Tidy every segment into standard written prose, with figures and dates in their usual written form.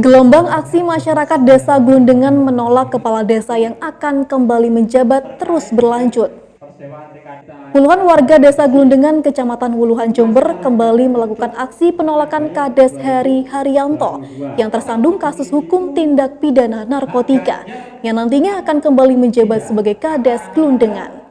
Gelombang aksi masyarakat Desa Glundengan menolak kepala desa yang akan kembali menjabat terus berlanjut. Puluhan warga Desa Glundengan, Kecamatan Wuluhan, Jember kembali melakukan aksi penolakan Kades Heri Haryanto yang tersandung kasus hukum tindak pidana narkotika yang nantinya akan kembali menjabat sebagai Kades Glundengan.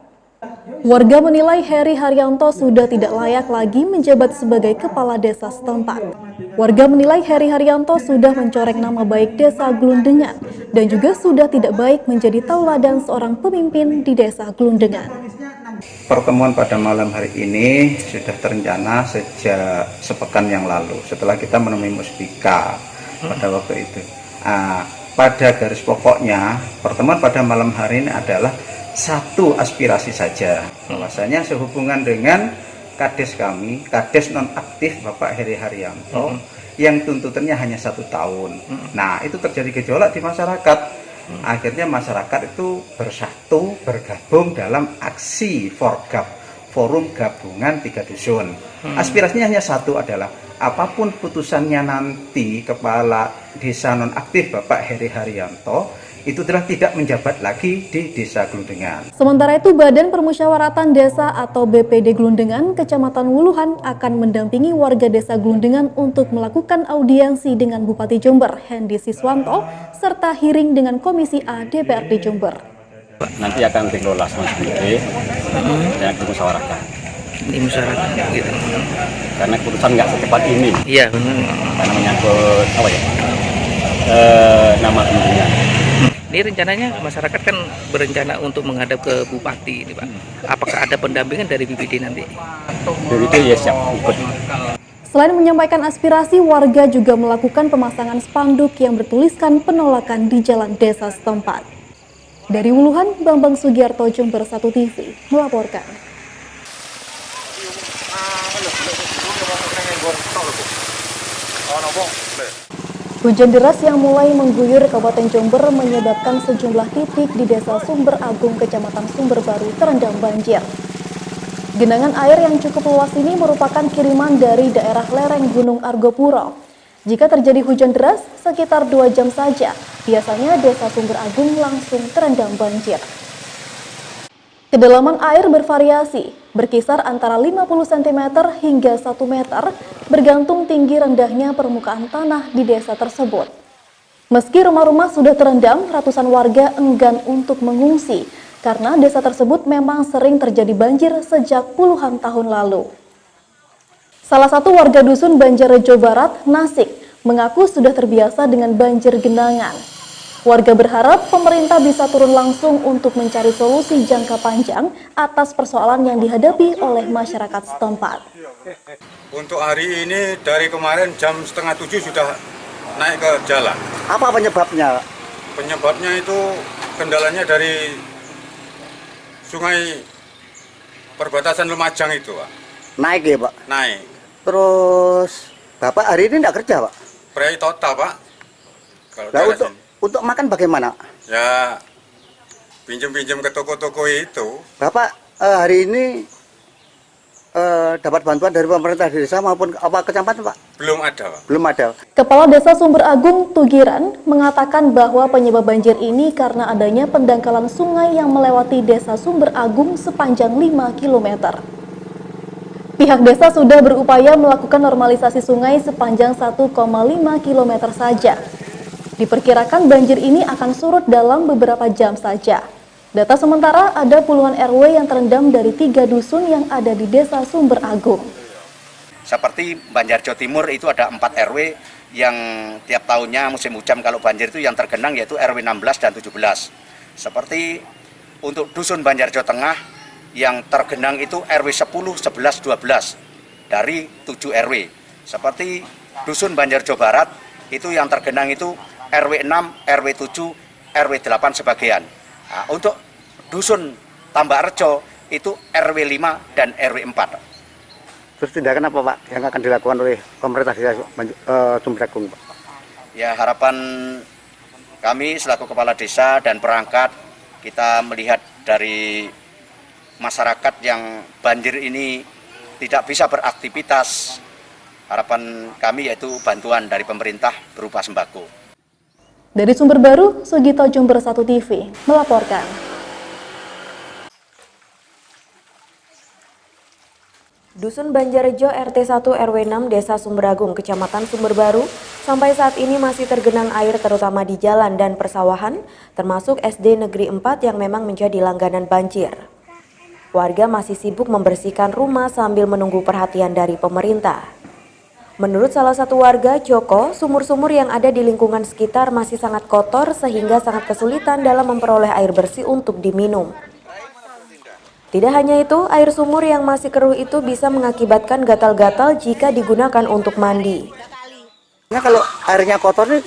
Warga menilai Heri Haryanto sudah tidak layak lagi menjabat sebagai kepala desa setempat. Warga menilai Heri Haryanto sudah mencoreng nama baik Desa Glundengan dan juga sudah tidak baik menjadi tauladan seorang pemimpin di Desa Glundengan. Pertemuan pada malam hari ini sudah terencana sejak sepekan yang lalu setelah kita menemui Muspika pada waktu itu. Pada garis pokoknya pertemuan pada malam hari ini adalah satu aspirasi saja, bahwasanya sehubungan dengan Kades kami, Kades nonaktif Bapak Heri Haryanto yang tuntutannya hanya 1 tahun. Nah, itu terjadi gejolak di masyarakat. Akhirnya masyarakat itu bersatu, bergabung dalam aksi Forgap, Forum Gabungan 3 Dusun. Aspirasinya hanya satu, adalah apapun putusannya nanti kepala desa nonaktif Bapak Heri Haryanto itu telah tidak menjabat lagi di Desa Glundengan. Sementara itu, Badan Permusyawaratan Desa atau BPD Glundengan, Kecamatan Wuluhan akan mendampingi warga Desa Glundengan untuk melakukan audiensi dengan Bupati Jember, Hendy Siswanto, serta hearing dengan Komisi A DPRD Jember. Nanti akan dikelola sama BPD dan dimusyawarahkan. Dimusyawarahkan gitu. Karena keputusan nggak secepat ini. Iya benar. Karena menyangkut nama Glundengan. Ini rencananya masyarakat kan berencana untuk menghadap ke Bupati ini Pak. Apakah ada pendampingan dari BPD nanti? BPD ya siap ikut. Selain menyampaikan aspirasi, warga juga melakukan pemasangan spanduk yang bertuliskan penolakan di jalan desa setempat. Dari Wuluhan, Bambang Sugiarto, Jember 1 TV melaporkan. Hujan deras yang mulai mengguyur Kabupaten Jember menyebabkan sejumlah titik di Desa Sumber Agung, Kecamatan Sumber Baru terendam banjir. Genangan air yang cukup luas ini merupakan kiriman dari daerah lereng Gunung Argopuro. Jika terjadi hujan deras, sekitar 2 jam saja, biasanya Desa Sumber Agung langsung terendam banjir. Kedalaman air bervariasi, berkisar antara 50 cm hingga 1 meter, bergantung tinggi rendahnya permukaan tanah di desa tersebut. Meski rumah-rumah sudah terendam, ratusan warga enggan untuk mengungsi, karena desa tersebut memang sering terjadi banjir sejak puluhan tahun lalu. Salah satu warga dusun Banjarrejo Barat, Nasik, mengaku sudah terbiasa dengan banjir genangan. Warga berharap pemerintah bisa turun langsung untuk mencari solusi jangka panjang atas persoalan yang dihadapi oleh masyarakat setempat. Untuk hari ini dari kemarin jam 6:30 sudah naik ke jalan. Apa penyebabnya? Penyebabnya itu kendalanya dari sungai perbatasan Lumajang itu, Pak. Naik ya Pak? Naik. Terus Bapak hari ini tidak kerja Pak? Berai total, Pak. Kalau Nah, untuk makan bagaimana? ya pinjam-pinjam ke toko-toko itu. Bapak hari ini dapat bantuan dari pemerintah desa maupun apa kecamatan Pak? Belum ada, Pak. Belum ada. Kepala Desa Sumber Agung Tugiran mengatakan bahwa penyebab banjir ini karena adanya pendangkalan sungai yang melewati Desa Sumber Agung sepanjang 5 km. Pihak desa sudah berupaya melakukan normalisasi sungai sepanjang 1,5 km saja. Diperkirakan banjir ini akan surut dalam beberapa jam saja. Data sementara ada puluhan RW yang terendam dari 3 dusun yang ada di Desa Sumber Agung. Seperti Banjarjo Timur itu ada 4 RW yang tiap tahunnya musim hujan kalau banjir itu yang tergenang yaitu RW 16 dan 17. Seperti untuk dusun Banjarjo Tengah yang tergenang itu RW 10, 11, 12 dari 7 RW. Seperti dusun Banjarjo Barat itu yang tergenang itu RW 6, RW 7, RW 8 sebagian. Nah, untuk dusun Tambak Rejo itu RW 5 dan RW 4. Terus tindakan apa Pak yang akan dilakukan oleh pemerintah desa Sumber Agung Pak? Ya, harapan kami selaku kepala desa dan perangkat, kita melihat dari masyarakat yang banjir ini tidak bisa beraktivitas Harapan kami yaitu bantuan dari pemerintah berupa sembako. Dari Sumber Baru, Sugito Jember 1 TV melaporkan. Dusun Banjarjo RT 1 RW 6 Desa Sumberagung, Kecamatan Sumber Baru, sampai saat ini masih tergenang air terutama di jalan dan persawahan, termasuk SD Negeri 4 yang memang menjadi langganan banjir. Warga masih sibuk membersihkan rumah sambil menunggu perhatian dari pemerintah. Menurut salah satu warga, Joko, sumur-sumur yang ada di lingkungan sekitar masih sangat kotor sehingga sangat kesulitan dalam memperoleh air bersih untuk diminum. Tidak hanya itu, air sumur yang masih keruh itu bisa mengakibatkan gatal-gatal jika digunakan untuk mandi. Nah, kalau airnya kotor ini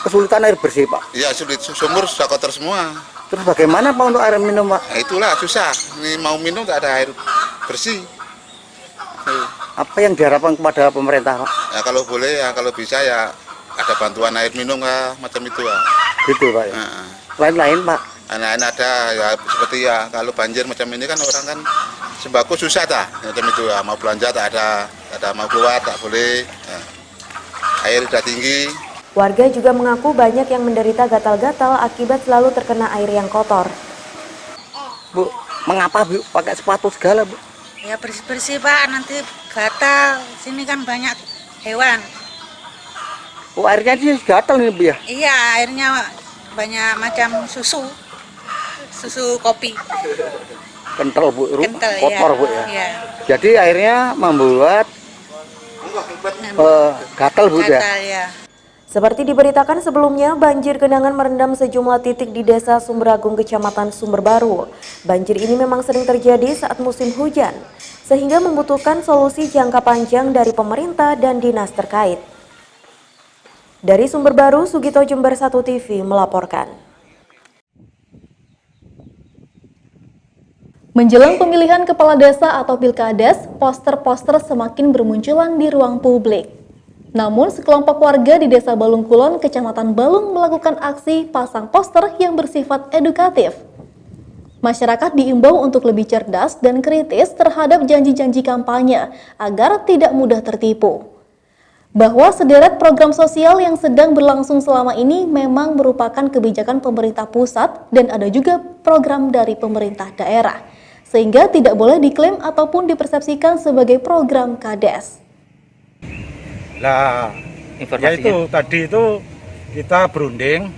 kesulitan air bersih, Pak. Iya, sulit. Sumur sudah kotor semua. Terus bagaimana Pak untuk air minum, Pak? Nah, itulah susah. Ini mau minum tak ada air bersih. Apa yang diharapkan kepada pemerintah, Pak? Ya kalau boleh, ya kalau bisa ya ada bantuan air minum lah, macam itu ya. Gitu, Pak. Ya. Nah, Lain-lain, Pak. anak-anak ada ya seperti ya kalau banjir macam ini kan orang kan sembako susah dah macam itu ya, mau belanja tak ada mau keluar tak boleh. Nah, air sudah tinggi. Warga juga mengaku banyak yang menderita gatal-gatal akibat selalu terkena air yang kotor. Bu, mengapa Bu pakai sepatu segala, Bu? Ya bersih-bersih Pak, nanti gatal. Sini kan banyak hewan. Oh, airnya sih gatal nih, Bu ya? Iya, airnya banyak macam susu kopi. Kental, Bu. Kental, Kotor, ya. Bu ya. Iya. Jadi airnya membuat gatal, Bu ya? Gatal ya. Seperti diberitakan sebelumnya, banjir genangan merendam sejumlah titik di Desa Sumberagung, Kecamatan Sumber Baru. Banjir ini memang sering terjadi saat musim hujan, sehingga membutuhkan solusi jangka panjang dari pemerintah dan dinas terkait. Dari Sumber Baru, Sugito Jember 1 TV melaporkan. Menjelang pemilihan kepala desa atau pilkades, poster-poster semakin bermunculan di ruang publik. Namun, sekelompok warga di Desa Balung Kulon, Kecamatan Balung melakukan aksi pasang poster yang bersifat edukatif. Masyarakat diimbau untuk lebih cerdas dan kritis terhadap janji-janji kampanye agar tidak mudah tertipu. Bahwa sederet program sosial yang sedang berlangsung selama ini memang merupakan kebijakan pemerintah pusat dan ada juga program dari pemerintah daerah, sehingga tidak boleh diklaim ataupun dipersepsikan sebagai program kades. Lah, yaitu tadi itu kita berunding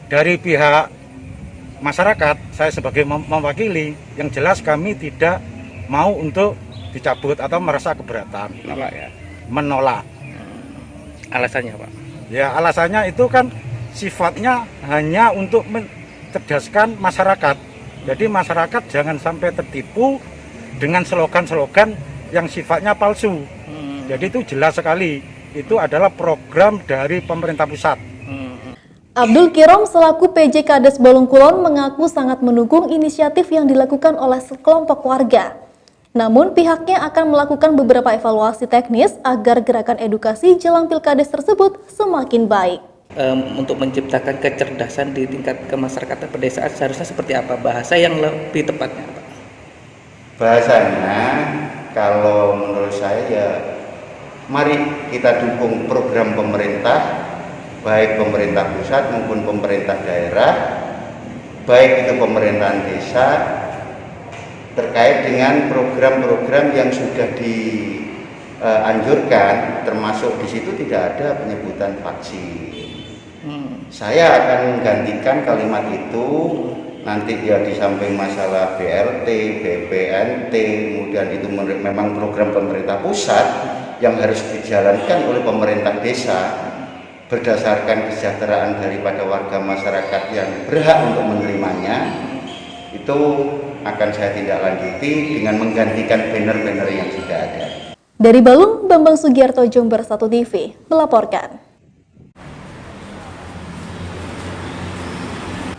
dari pihak masyarakat, saya sebagai mewakili, yang jelas kami tidak mau untuk dicabut atau merasa keberatan. Menolak. Alasannya, Pak? Ya, alasannya itu kan sifatnya hanya untuk mencerdaskan masyarakat. Jadi masyarakat jangan sampai tertipu dengan slogan-slogan yang sifatnya palsu. Jadi itu jelas sekali, itu adalah program dari pemerintah pusat. Abdul Kirom selaku PJ Kades Balung Kulon mengaku sangat mendukung inisiatif yang dilakukan oleh sekelompok warga. Namun pihaknya akan melakukan beberapa evaluasi teknis agar gerakan edukasi jelang pilkades tersebut semakin baik. Untuk menciptakan kecerdasan di tingkat kemasyarakatan pedesaan seharusnya seperti apa bahasa yang lebih tepatnya, Pak? Bahasanya kalau menurut saya ya mari kita dukung program pemerintah, baik pemerintah pusat maupun pemerintah daerah, baik itu pemerintahan desa, terkait dengan program-program yang sudah dianjurkan, termasuk di situ tidak ada penyebutan vaksin. Saya akan menggantikan kalimat itu nanti ya di samping masalah BLT, BPNT, kemudian itu memang program pemerintah pusat yang harus dijalankan oleh pemerintah desa berdasarkan kesejahteraan daripada warga masyarakat yang berhak untuk menerimanya, itu akan saya tindak lanjuti dengan menggantikan banner-banner yang sudah ada. Dari Balung, Bambang Sugiarto, Jember 1 TV melaporkan.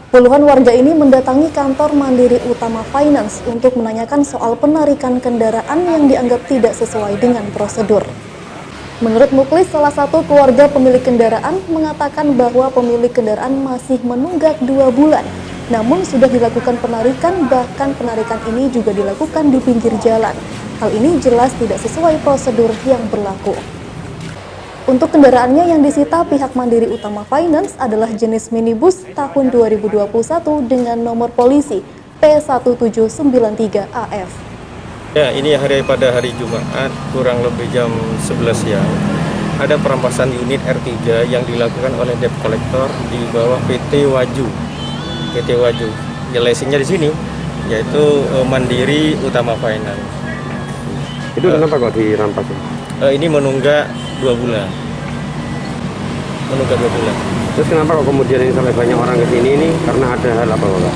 Puluhan warga ini mendatangi kantor Mandiri Utama Finance untuk menanyakan soal penarikan kendaraan yang dianggap tidak sesuai dengan prosedur. Menurut Muklis, salah satu keluarga pemilik kendaraan mengatakan bahwa pemilik kendaraan masih menunggak 2 bulan. Namun sudah dilakukan penarikan, bahkan penarikan ini juga dilakukan di pinggir jalan. Hal ini jelas tidak sesuai prosedur yang berlaku. Untuk kendaraannya yang disita pihak Mandiri Utama Finance adalah jenis minibus tahun 2021 dengan nomor polisi P1793AF. Ya, ini pada hari Jumat, kurang lebih jam 11 siang. Ada perampasan unit R3 yang dilakukan oleh debt collector di bawah PT Waju. PT Waju. Ya, leasingnya di sini, yaitu Mandiri Utama Finance. Itu kenapa kok dirampas? Ini menunggak 2 bulan. Terus kenapa kok kemudian ini sampai banyak orang ke sini ini karena ada hal apa, Pak?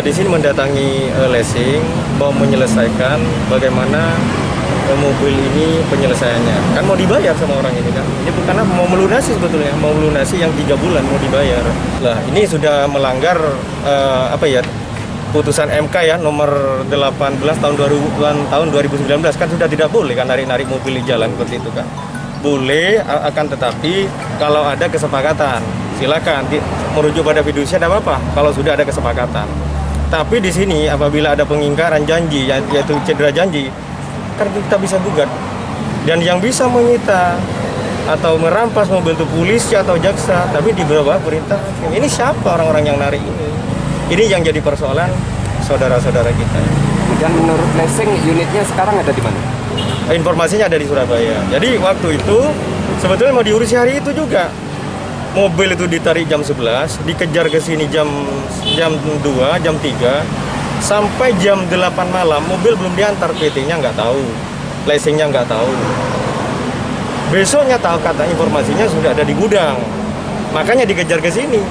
Di sini mendatangi leasing, mau menyelesaikan bagaimana mobil ini penyelesaiannya. Kan mau dibayar sama orang ini kan. Ini bukan apa, mau melunasi sebetulnya, mau melunasi yang 3 bulan mau dibayar. Lah, ini sudah melanggar putusan MK ya nomor 18 tahun 2019 kan sudah tidak boleh kan narik mobil di jalan seperti itu kan. Boleh, akan tetapi kalau ada kesepakatan silakan merujuk pada fidusia, tidak apa-apa kalau sudah ada kesepakatan. Tapi di sini apabila ada pengingkaran janji yaitu cedera janji, kan kita bisa gugat. Dan yang bisa menyita atau merampas mobil itu polisi atau jaksa, tapi di bawah perintah. Ini siapa orang-orang yang narik ini? Ini yang jadi persoalan saudara-saudara kita. Kemudian menurut leasing unitnya sekarang ada di mana? Informasinya ada di Surabaya. Jadi waktu itu sebetulnya mau diurusi hari itu juga. Mobil itu ditarik jam 11, dikejar ke sini jam 2, jam 3, sampai jam 8 malam mobil belum diantar, PT-nya nggak tahu, leasingnya nggak tahu. Besoknya tahu kata informasinya sudah ada di gudang, makanya dikejar ke sini.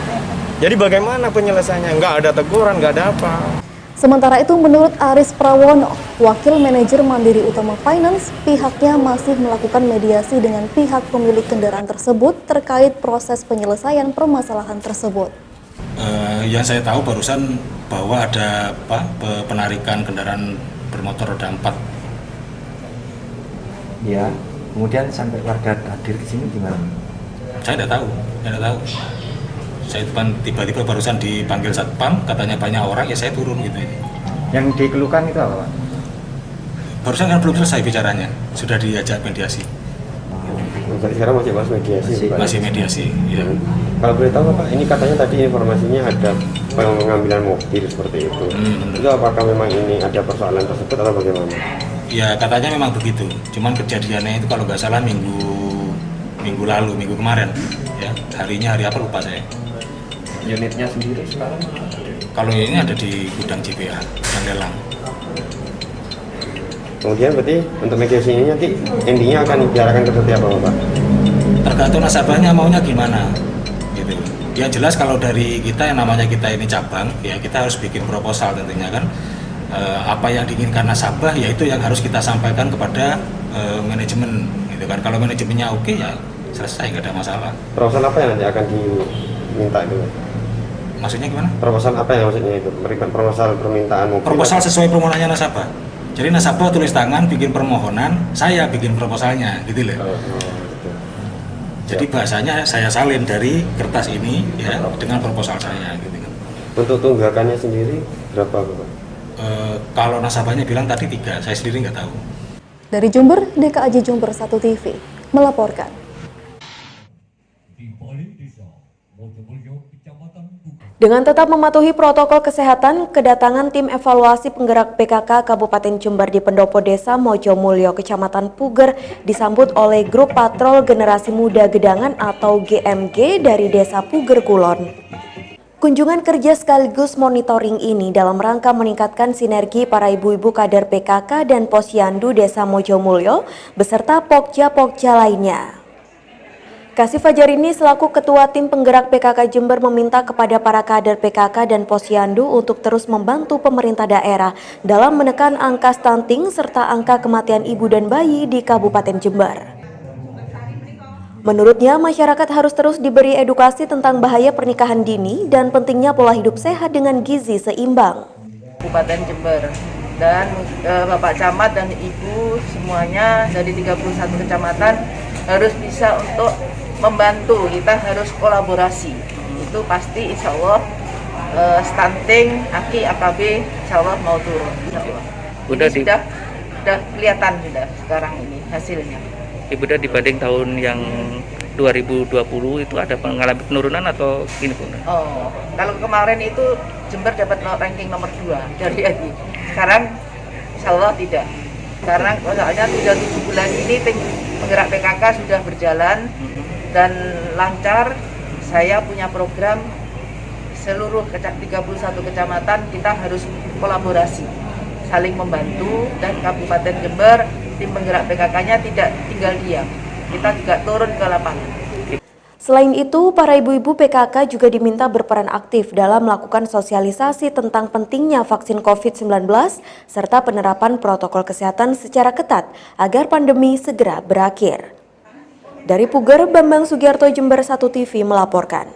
Jadi bagaimana penyelesaiannya? Nggak ada teguran, nggak ada apa. Sementara itu menurut Aris Prawono, Wakil Manajer Mandiri Utama Finance, pihaknya masih melakukan mediasi dengan pihak pemilik kendaraan tersebut terkait proses penyelesaian permasalahan tersebut. Yang saya tahu barusan bahwa ada penarikan kendaraan bermotor roda 4. Ya, kemudian sampai warga hadir ke sini gimana? Saya tidak tahu. Saya tiba-tiba barusan dipanggil satpam, katanya banyak orang, ya saya turun gitu. Yang dikeluhkan itu apa, Pak? Barusan kan belum selesai bicaranya, sudah diajak mediasi. Jadi sekarang masih bahas mediasi? Masih mediasi, ya. Kalau boleh tahu Pak, ini katanya tadi informasinya ada pengambilan mobil seperti itu. Itu apakah memang ini ada persoalan tersebut atau bagaimana? Ya katanya memang begitu, cuman kejadiannya itu kalau nggak salah minggu lalu, minggu kemarin. Ya, harinya hari apa lupa saya. Unitnya sendiri sekarang? Kalau ini ada di gudang JPA, gudang lelang. Kemudian berarti untuk mediasi ini nanti endingnya akan diarahkan seperti apa, Pak? Tergantung nasabahnya maunya gimana, gitu. Ya jelas kalau dari kita yang namanya kita ini cabang, ya kita harus bikin proposal tentunya kan. Apa yang diinginkan nasabah, ya itu yang harus kita sampaikan kepada manajemen, gitu kan. Kalau manajemennya oke, ya selesai, nggak ada masalah. Proposal apa yang nanti akan diminta itu? Maksudnya gimana? Proposal apa yang maksudnya itu? Berikan proposal permintaan mobil? Proposal sesuai permohonannya nasabah. Jadi nasabah tulis tangan, bikin permohonan, saya bikin proposalnya, gitu loh. Jadi bahasanya saya salin dari kertas ini ya dengan proposal saya, gitu kan. Untuk tunggakannya sendiri berapa, Pak? Kalau nasabahnya bilang tadi 3, saya sendiri nggak tahu. Dari Jember, DKAJ Jember 1 TV melaporkan. Dengan tetap mematuhi protokol kesehatan, kedatangan tim evaluasi penggerak PKK Kabupaten Jember di Pendopo Desa Mojomulyo, Kecamatan Puger, disambut oleh grup patrol generasi muda Gedangan atau GMG dari Desa Puger Kulon. Kunjungan kerja sekaligus monitoring ini dalam rangka meningkatkan sinergi para ibu-ibu kader PKK dan Posyandu Desa Mojomulyo beserta Pokja-Pokja lainnya. Kasih Fajarini selaku Ketua Tim Penggerak PKK Jember meminta kepada para kader PKK dan Posyandu untuk terus membantu pemerintah daerah dalam menekan angka stunting serta angka kematian ibu dan bayi di Kabupaten Jember. Menurutnya, masyarakat harus terus diberi edukasi tentang bahaya pernikahan dini dan pentingnya pola hidup sehat dengan gizi seimbang. Kabupaten Jember dan Bapak Camat dan Ibu semuanya dari 31 kecamatan harus bisa untuk membantu, kita harus kolaborasi. Itu pasti insya Allah stunting, AKI, AKB insya Allah mau turun. Sudah kelihatan sudah sekarang ini hasilnya. Ibu udah dibanding tahun yang 2020 itu ada mengalami penurunan atau gini pun? Oh, kalau kemarin itu Jember dapat ranking nomor 2 dari AGI. Sekarang insya Allah tidak. Sekarang soalnya sudah 7 bulan ini tim penggerak PKK sudah berjalan dan lancar. Saya punya program seluruh 31 kecamatan kita harus kolaborasi, saling membantu, dan Kabupaten Jember tim penggerak PKK-nya tidak tinggal diam. Kita juga turun ke lapangan. Selain itu, para ibu-ibu PKK juga diminta berperan aktif dalam melakukan sosialisasi tentang pentingnya vaksin COVID-19 serta penerapan protokol kesehatan secara ketat agar pandemi segera berakhir. Dari Puger, Bambang Sugiarto, Jember 1 TV melaporkan.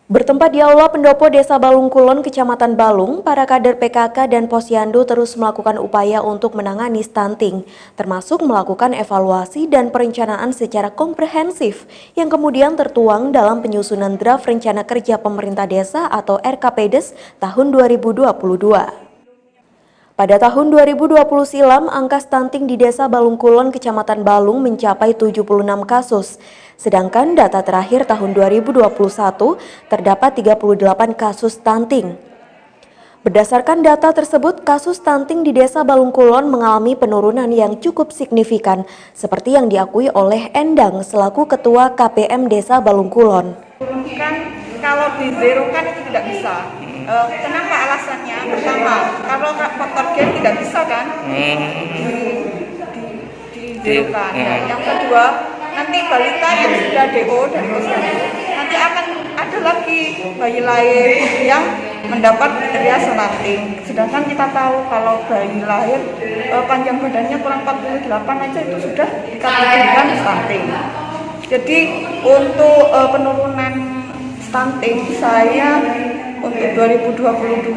Bertempat di Aula Pendopo Desa Balung Kulon, Kecamatan Balung, para kader PKK dan Posyandu terus melakukan upaya untuk menangani stunting, termasuk melakukan evaluasi dan perencanaan secara komprehensif yang kemudian tertuang dalam penyusunan draft rencana kerja pemerintah desa atau RKPDes tahun 2022. Pada tahun 2020 silam, angka stunting di Desa Balung Kulon, Kecamatan Balung mencapai 76 kasus. Sedangkan data terakhir tahun 2021 terdapat 38 kasus stunting. Berdasarkan data tersebut, kasus stunting di Desa Balung Kulon mengalami penurunan yang cukup signifikan, seperti yang diakui oleh Endang selaku Ketua KPM Desa Balung Kulon. Kan kalau dizerokan itu tidak bisa. Kenapa alasannya? Pertama, kalau faktor gen tidak bisa kan dizerokan. Yang kedua, nanti balita yang sudah DO dari posyandu nanti akan ada lagi bayi lahir yang mendapat kriteria stunting. Sedangkan kita tahu kalau bayi lahir panjang badannya kurang 48 aja itu sudah dikategorikan stunting. Jadi untuk penurunan stunting saya untuk 2022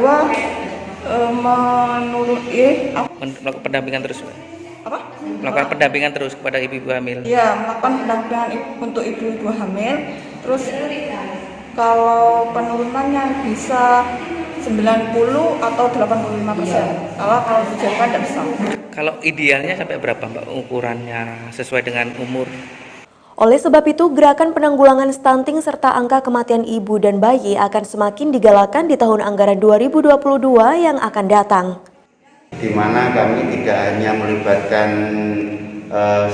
melakukan pendampingan terus. Apa? Melakukan pendampingan terus kepada ibu-ibu hamil. Ya, melakukan pendampingan untuk ibu-ibu hamil. Terus kalau penurunannya bisa 90 atau 85%. Kalau dijaga tidak bisa. Kalau idealnya sampai berapa Mbak ukurannya sesuai dengan umur? Oleh sebab itu, gerakan penanggulangan stunting serta angka kematian ibu dan bayi akan semakin digalakan di tahun anggaran 2022 yang akan datang. Di mana kami tidak hanya melibatkan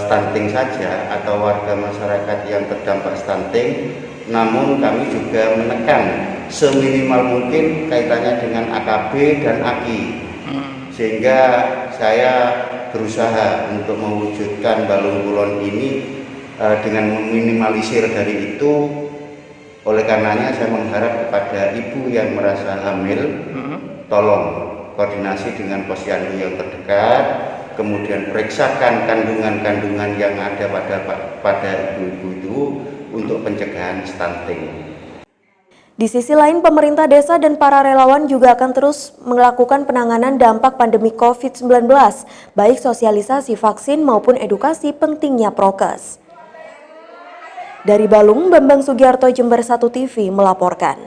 stunting saja atau warga masyarakat yang terdampak stunting, namun kami juga menekan seminimal mungkin kaitannya dengan AKB dan AKI. Sehingga saya berusaha untuk mewujudkan Balung Kulon ini dengan meminimalisir dari itu. Oleh karenanya saya mengharap kepada ibu yang merasa hamil, tolong koordinasi dengan posyandu yang terdekat, kemudian periksakan kandungan-kandungan yang ada pada ibu-ibu itu untuk pencegahan stunting. Di sisi lain, pemerintah desa dan para relawan juga akan terus melakukan penanganan dampak pandemi COVID-19, baik sosialisasi vaksin maupun edukasi pentingnya prokes. Dari Balung, Bambang Sugiarto, Jember 1 TV melaporkan.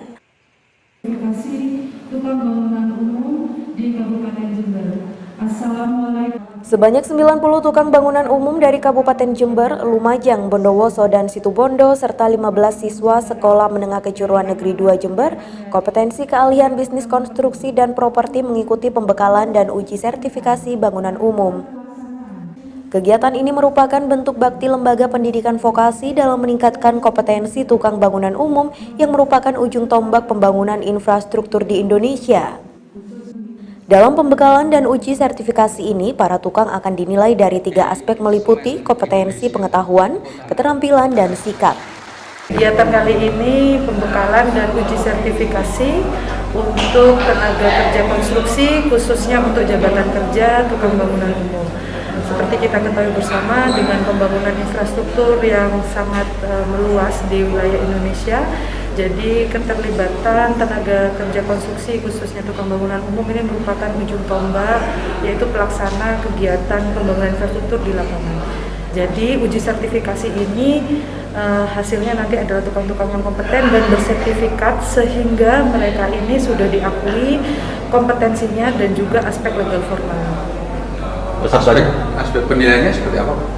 Sebanyak 90 tukang bangunan umum dari Kabupaten Jember, Lumajang, Bondowoso, dan Situbondo, serta 15 siswa Sekolah Menengah Kejuruan Negeri 2 Jember, kompetensi keahlian bisnis konstruksi dan properti mengikuti pembekalan dan uji sertifikasi bangunan umum. Kegiatan ini merupakan bentuk bakti lembaga pendidikan vokasi dalam meningkatkan kompetensi tukang bangunan umum yang merupakan ujung tombak pembangunan infrastruktur di Indonesia. Dalam pembekalan dan uji sertifikasi ini, para tukang akan dinilai dari 3 aspek meliputi kompetensi pengetahuan, keterampilan, dan sikap. Kegiatan kali ini pembekalan dan uji sertifikasi untuk tenaga kerja konstruksi, khususnya untuk jabatan kerja tukang bangunan umum. Seperti kita ketahui bersama, dengan pembangunan infrastruktur yang sangat meluas di wilayah Indonesia, jadi keterlibatan tenaga kerja konstruksi khususnya tukang bangunan umum ini merupakan ujung tombak, yaitu pelaksana kegiatan pembangunan infrastruktur di lapangan. Jadi uji sertifikasi ini hasilnya nanti adalah tukang-tukang yang kompeten dan bersertifikat, sehingga mereka ini sudah diakui kompetensinya dan juga aspek legal formal. Aspek penilaiannya seperti apa, Pak?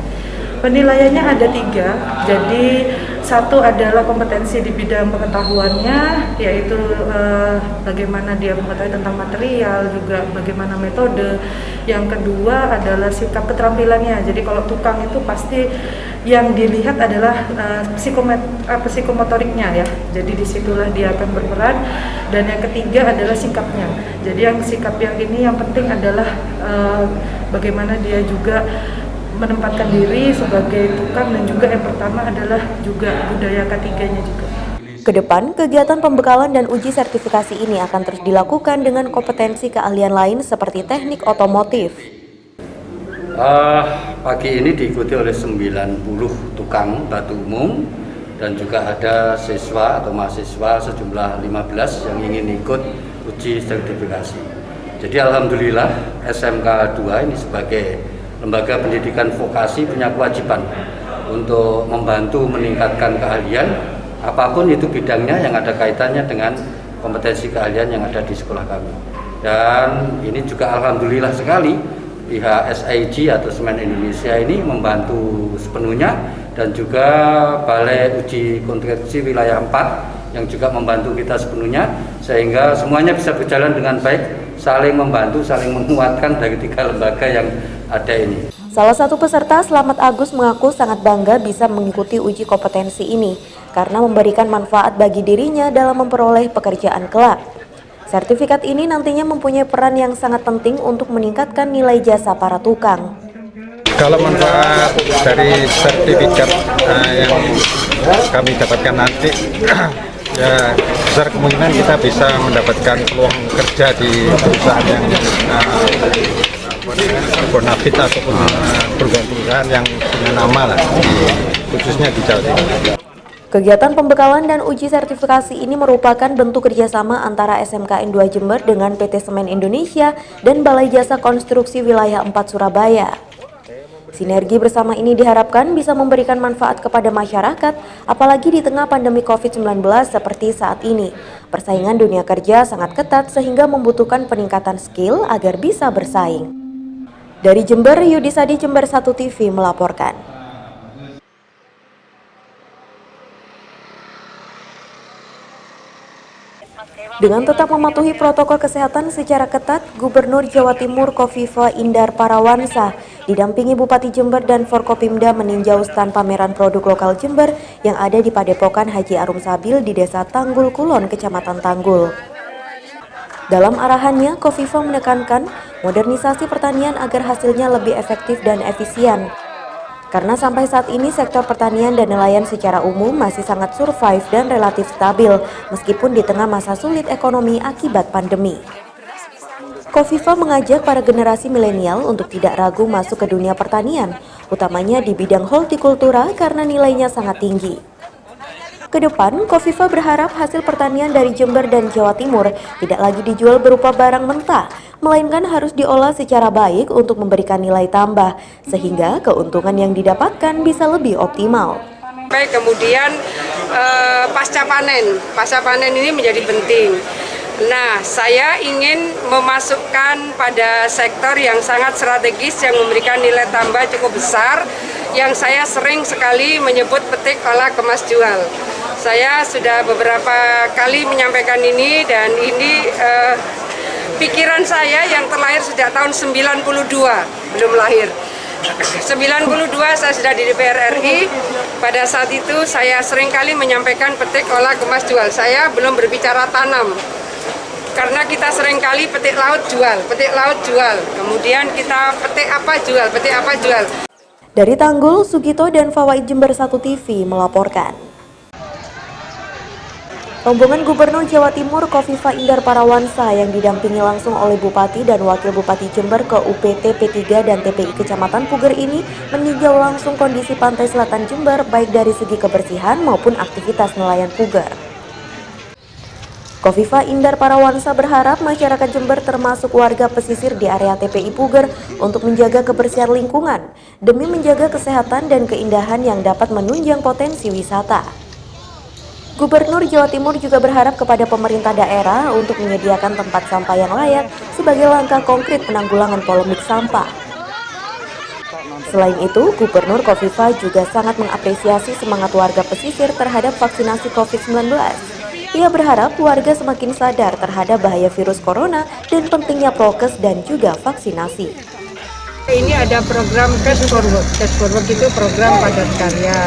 Penilaiannya ada 3, jadi satu adalah kompetensi di bidang pengetahuannya, yaitu bagaimana dia mengetahui tentang material, juga bagaimana metode. Yang kedua adalah sikap keterampilannya, jadi kalau tukang itu pasti yang dilihat adalah psikomotoriknya ya, jadi disitulah dia akan berperan. Dan yang ketiga adalah sikapnya, jadi yang sikap yang ini yang penting adalah bagaimana dia juga menempatkan diri sebagai tukang, dan juga yang pertama adalah juga budaya ketiganya juga. Kedepan, kegiatan pembekalan dan uji sertifikasi ini akan terus dilakukan dengan kompetensi keahlian lain seperti teknik otomotif. Pagi ini diikuti oleh 90 tukang batu umum dan juga ada siswa atau mahasiswa sejumlah 15 yang ingin ikut uji sertifikasi. Jadi alhamdulillah SMK 2 ini sebagai lembaga pendidikan vokasi punya kewajiban untuk membantu meningkatkan keahlian apapun itu bidangnya yang ada kaitannya dengan kompetensi keahlian yang ada di sekolah kami. Dan ini juga alhamdulillah sekali pihak SIG atau Semen Indonesia ini membantu sepenuhnya, dan juga Balai Uji Konstruksi Wilayah 4 yang juga membantu kita sepenuhnya, sehingga semuanya bisa berjalan dengan baik, saling membantu, saling menguatkan dari 3 lembaga yang ada ini. Salah satu peserta, Slamet Agus, mengaku sangat bangga bisa mengikuti uji kompetensi ini karena memberikan manfaat bagi dirinya dalam memperoleh pekerjaan kelak. Sertifikat ini nantinya mempunyai peran yang sangat penting untuk meningkatkan nilai jasa para tukang. Kalau manfaat dari sertifikat yang kami dapatkan nanti, ya besar kemungkinan kita bisa mendapatkan peluang kerja di perusahaan yang bonafit ataupun perusahaan yang punya nama lah, khususnya di Jawa Timur. Kegiatan pembekalan dan uji sertifikasi ini merupakan bentuk kerjasama antara SMKN 2 Jember dengan PT Semen Indonesia dan Balai Jasa Konstruksi Wilayah 4 Surabaya. Sinergi bersama ini diharapkan bisa memberikan manfaat kepada masyarakat, apalagi di tengah pandemi COVID-19 seperti saat ini. Persaingan dunia kerja sangat ketat sehingga membutuhkan peningkatan skill agar bisa bersaing. Dari Jember, Yudisadi, Jember 1 TV melaporkan. Dengan tetap mematuhi protokol kesehatan secara ketat, Gubernur Jawa Timur Kofifa Indar Parawansa didampingi Bupati Jember dan Forkopimda meninjau stand pameran produk lokal Jember yang ada di Padepokan Haji Arum Sabil di Desa Tanggul Kulon, Kecamatan Tanggul. Dalam arahannya, Kofifa menekankan modernisasi pertanian agar hasilnya lebih efektif dan efisien. Karena sampai saat ini sektor pertanian dan nelayan secara umum masih sangat survive dan relatif stabil meskipun di tengah masa sulit ekonomi akibat pandemi. Kofifa mengajak para generasi milenial untuk tidak ragu masuk ke dunia pertanian, utamanya di bidang hortikultura karena nilainya sangat tinggi. Kedepan, Kofifa berharap hasil pertanian dari Jember dan Jawa Timur tidak lagi dijual berupa barang mentah, melainkan harus diolah secara baik untuk memberikan nilai tambah, sehingga keuntungan yang didapatkan bisa lebih optimal. Kemudian pasca panen ini menjadi penting. Nah, saya ingin memasukkan pada sektor yang sangat strategis yang memberikan nilai tambah cukup besar, yang saya sering sekali menyebut petik olah kemas jual. Saya sudah beberapa kali menyampaikan ini, dan ini pikiran saya yang terlahir sejak tahun 92, belum lahir. 92 saya sudah di DPR RI, pada saat itu saya seringkali menyampaikan petik olah kemas jual. Saya belum berbicara tanam, karena kita seringkali petik laut jual, kemudian kita petik apa jual. Dari Tanggul, Sugito dan Fawaid, Jember 1 TV melaporkan. Rombongan Gubernur Jawa Timur Kofifa Indar Parawansa yang didampingi langsung oleh Bupati dan Wakil Bupati Jember ke UPT P3 dan TPI Kecamatan Puger ini meninjau langsung kondisi pantai selatan Jember baik dari segi kebersihan maupun aktivitas nelayan Puger. Kofifa Indar Parawansa berharap masyarakat Jember termasuk warga pesisir di area TPI Puger untuk menjaga kebersihan lingkungan demi menjaga kesehatan dan keindahan yang dapat menunjang potensi wisata. Gubernur Jawa Timur juga berharap kepada pemerintah daerah untuk menyediakan tempat sampah yang layak sebagai langkah konkret penanggulangan polemik sampah. Selain itu, Gubernur Kofifa juga sangat mengapresiasi semangat warga pesisir terhadap vaksinasi COVID-19. Ia berharap warga semakin sadar terhadap bahaya virus corona dan pentingnya prokes dan juga vaksinasi. Ini ada program Cash Forward. Cash Forward itu program padat karya.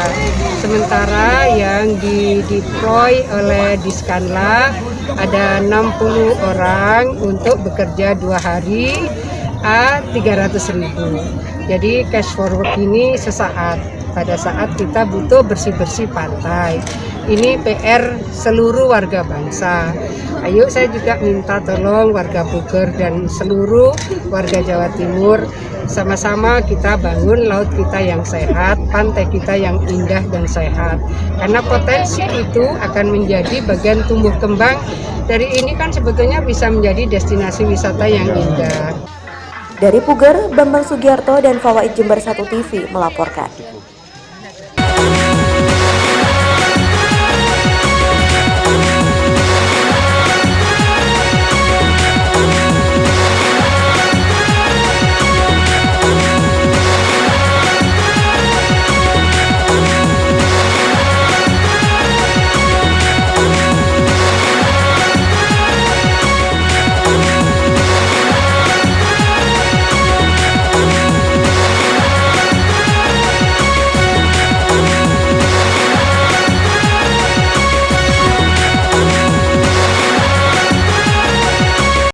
Sementara yang dideploy oleh Diskanla ada 60 orang untuk bekerja 2 hari, 300.000. Jadi Cash Forward ini sesaat, pada saat kita butuh bersih-bersih pantai. Ini PR seluruh warga bangsa. Ayo, saya juga minta tolong warga Bogor dan seluruh warga Jawa Timur, sama-sama kita bangun laut kita yang sehat, pantai kita yang indah dan sehat. Karena potensi itu akan menjadi bagian tumbuh kembang. Dari ini kan sebetulnya bisa menjadi destinasi wisata yang indah. Dari Puger, Bambang Sugiarto dan Fawaid Jember 1 TV melaporkan.